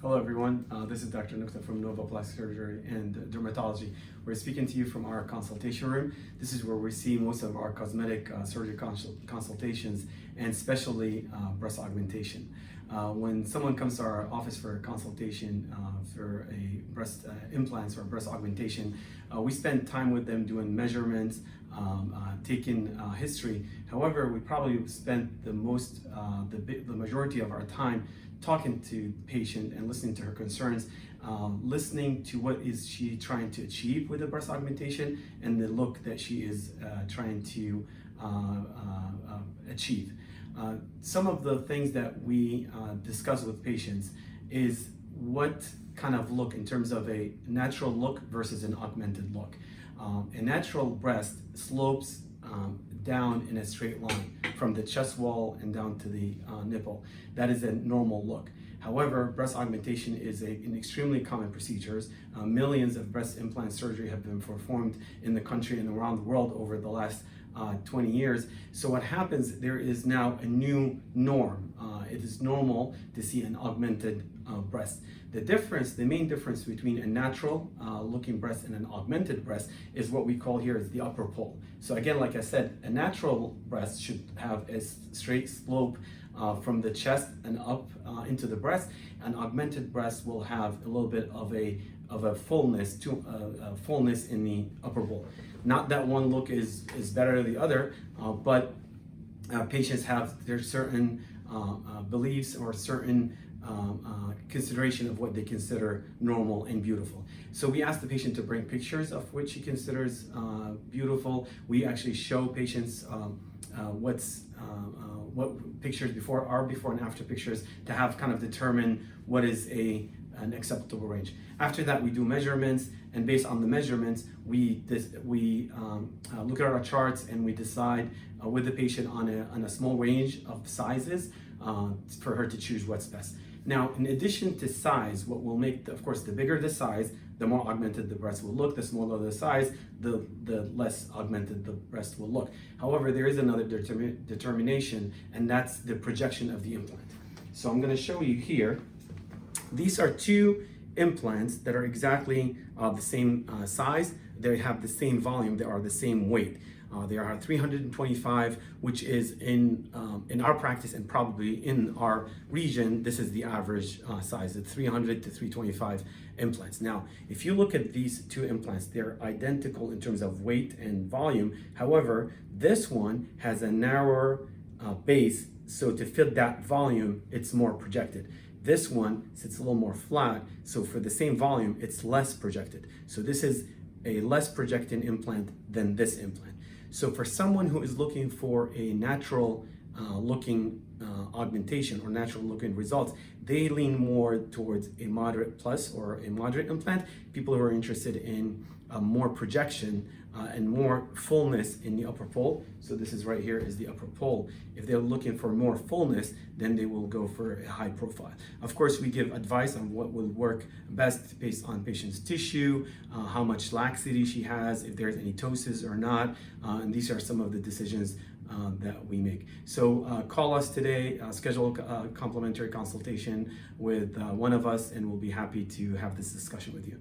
Hello everyone, this is Dr. Nukta from Nova Plastic Surgery and Dermatology. We're speaking to you from our consultation room. This is where we see most of our cosmetic surgery consultations and especially breast augmentation. When someone comes to our office for a consultation for a breast implants or breast augmentation, we spend time with them doing measurements, taking history. However, we probably spent the majority of our time talking to the patient and listening to her concerns, listening to what is she trying to achieve with the breast augmentation and the look that she is trying to achieve. Some of the things that we discuss with patients is what kind of look in terms of a natural look versus an augmented look. A natural breast slopes down in a straight line from the chest wall and down to the nipple. That is a normal look. However, breast augmentation is an extremely common procedure. Millions of breast implant surgery have been performed in the country and around the world over the last 20 years. So what happens, there is now a new norm. It is normal to see an augmented breast. The main difference between a natural looking breast and an augmented breast is what we call here is the upper pole. So again, like I said, a natural breast should have a straight slope from the chest and up into the breast. An augmented breast will have a little bit of a fullness in the upper pole. Not that one look is better than the other, but patients have their certain beliefs or certain consideration of what they consider normal and beautiful. So we ask the patient to bring pictures of what she considers beautiful. We actually show patients what pictures before and after pictures to have kind of determine what is an acceptable range. After that, we do measurements, and based on the measurements, we look at our charts and we decide with the patient on a small range of sizes for her to choose what's best. Now, in addition to size, what will make, of course, the bigger the size, the more augmented the breast will look. The smaller the size, the less augmented the breast will look. However, there is another determination, and that's the projection of the implant. So I'm going to show you here. These are two implants that are exactly the same size. They have the same volume. They are the same weight. They are 325, which is in our practice and probably in our region, this is the average size, it's 300 to 325 implants. Now, if you look at these two implants, they're identical in terms of weight and volume. However, this one has a narrower base, so to fit that volume, it's more projected. This one sits a little more flat, so for the same volume, it's less projected. So this is a less projecting implant than this implant. So for someone who is looking for a natural looking augmentation or natural looking results, they lean more towards a moderate plus or a moderate implant. People who are interested in more projection and more fullness in the upper pole. So this is right here is the upper pole. If they're looking for more fullness, then they will go for a high profile. Of course, we give advice on what will work best based on patient's tissue, how much laxity she has, if there's any ptosis or not. And these are some of the decisions that we make. So call us today, schedule a complimentary consultation with one of us, and we'll be happy to have this discussion with you.